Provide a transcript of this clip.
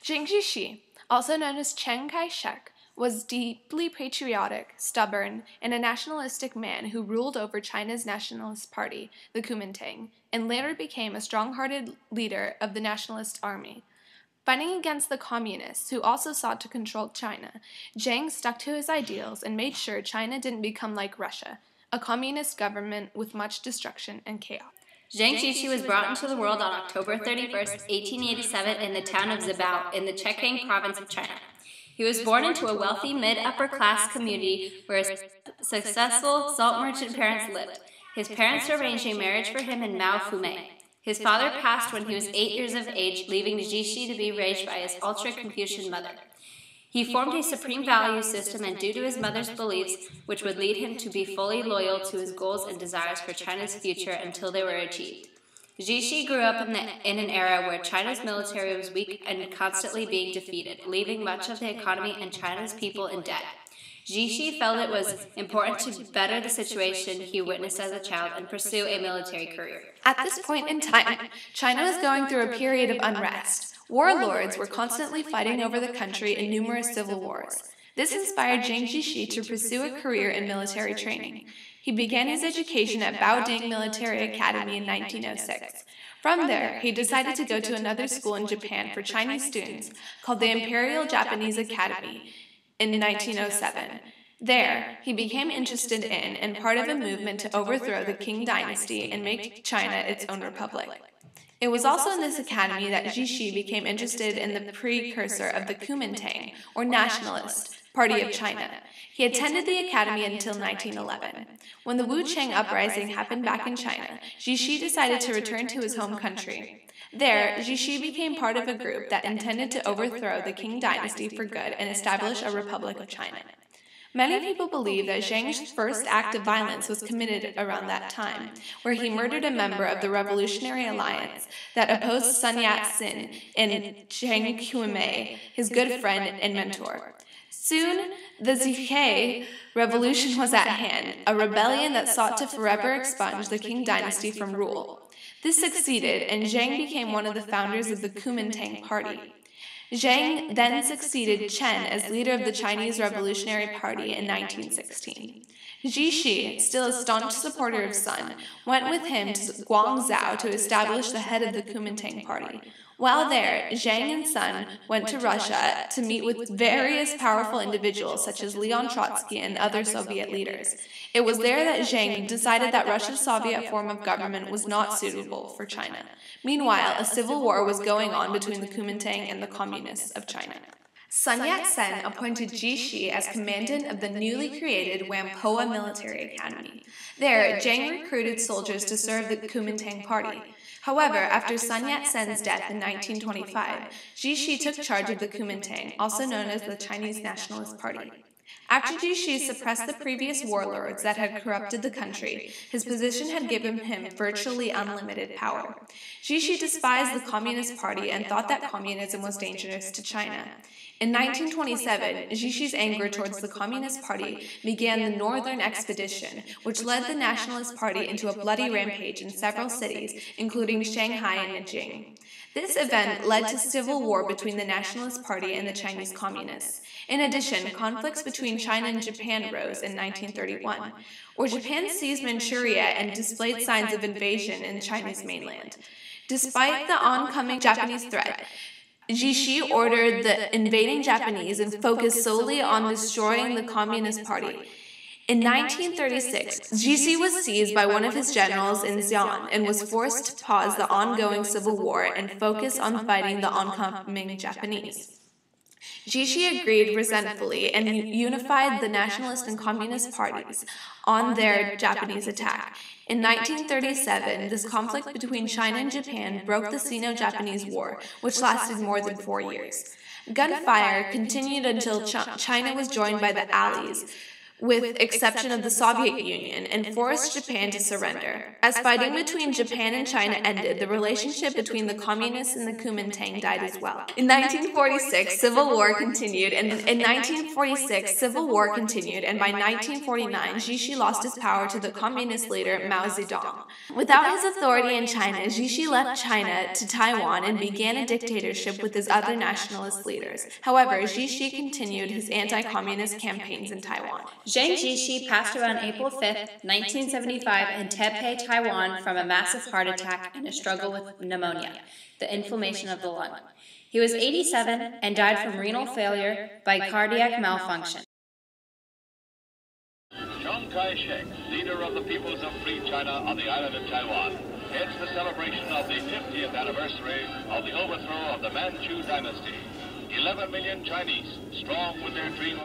Jiang Jiechi, also known as Chiang Kai-shek, was deeply patriotic, stubborn, and a nationalistic man who ruled over China's nationalist party, the Kuomintang, and later became a strong-hearted leader of the nationalist army. Fighting against the communists, who also sought to control China, Jiang stuck to his ideals and made sure China didn't become like Russia, a communist government with much destruction and chaos. Jiang Jiechi was brought into the world on October 31st, 1887 in the town of Zibao in the Zhejiang province of China. He was born into a wealthy mid-upper class community where successful salt merchant parents lived. His parents arranged a marriage for him and Mao Fumei. His father passed when he was 8 years of age, leaving Jiechi to be raised by his ultra-Confucian mother. He formed a supreme value system, and due to his mother's beliefs, which would lead him to be fully loyal to his goals and desires for China's future until they were achieved. Jiechi grew up in an era where China's military was weak and constantly being defeated, leaving much of the economy and China's people in debt. Jiechi felt it was important to better the situation he witnessed as a child and pursue a military career. At this point in time, China was going through a period of unrest. Warlords were constantly fighting over the country in numerous civil wars. This inspired Jiang Jiechi to pursue a career in military training. He began his education at Baoding Military Academy in 1906. From there, he decided to go to another school in Japan for Chinese students called the Imperial Japanese Academy in 1907. There, he became interested in and part of a movement to overthrow the Qing dynasty and make China its own republic. It was also in this academy that Jiechi became interested in the precursor of the Kuomintang, or Nationalist, Party of China. He attended the academy until 1911. When the Wuchang Uprising happened back in China, Jiechi decided to return to his home country. There, Jiechi became part of a group that intended to overthrow the Qing dynasty for good and establish a Republic of China. Many people believe that Jiang's first act of violence was committed around that time, where he murdered a member of the Revolutionary Alliance that opposed Sun Yat-sen and Jiang Qimei, his good friend and mentor. Soon, the Zhihe Revolution was at hand, a rebellion that sought to forever expunge the Qing dynasty from rule. This succeeded, and Jiang became one of the founders of the Kuomintang Party. Jiang then succeeded Chen as leader of the Chinese Revolutionary Party in 1916. Jiechi, still a staunch supporter of Sun, went with him to Guangzhou to establish the head of the Kuomintang Party. While there, Jiang and Sun went to Russia to meet with various powerful individuals such as Leon Trotsky and other Soviet leaders. It was there that Jiang decided that Russia's Soviet form of government was not suitable for China. Meanwhile, a civil war was going on between the Kuomintang and the Communists of China. Sun Yat-sen appointed Jiechi as commandant of the newly created Whampoa Military Academy. There, Jiang recruited soldiers to serve the Kuomintang Party. However, after Sun Yat-sen's death in 1925, Jiechi took charge of the Kuomintang, also known as the Chinese Nationalist Party. After Jiechi suppressed the previous warlords that had corrupted the country, his position had given him virtually unlimited power. Jiechi despised the Communist Party and thought that communism was dangerous to China. In 1927, Jiechi's anger towards the Communist Party began the Northern Expedition, which led the Nationalist Party into a bloody rampage in several cities, including Shanghai and Nanjing. This event led to civil war between the Nationalist Party and the Chinese Communists. In addition, conflicts between China and Japan rose in 1931, where Japan seized Manchuria and displayed signs of invasion in the Chinese mainland. Despite the oncoming Japanese threat, Jiechi ordered the invading Japanese and focused solely on destroying the Communist Party. In 1936, Jiechi was seized by one of his generals in Xi'an and was forced to pause the ongoing civil war and focus on fighting the oncoming Japanese. Jiechi agreed resentfully and unified the nationalist and communist parties on their Japanese attack. In 1937, this conflict between China and Japan broke the Sino-Japanese War, which lasted more than 4 years. Gunfire continued until China was joined by the Allies, with exception of the Soviet Union, and forced Japan to surrender. As fighting between Japan and China ended, the relationship between the communists and the Kuomintang died as well. In 1946, civil war continued, and by 1949, Cixi lost his power to the communist leader Mao Zedong. Without his authority in China, Cixi left China to Taiwan and began a dictatorship with his other nationalist leaders. However, Cixi continued his anti-communist campaigns in Taiwan. Zhang Jixi passed away on April 5, 1975 in Taipei, Taiwan from a massive heart attack and a struggle with pneumonia, the inflammation of the lung. He was 87 and died from renal failure by cardiac malfunction. Chiang Kai-shek, leader of the peoples of Free China on the island of Taiwan, heads the celebration of the 50th anniversary of the overthrow of the Manchu dynasty. 11 million Chinese, strong with their dream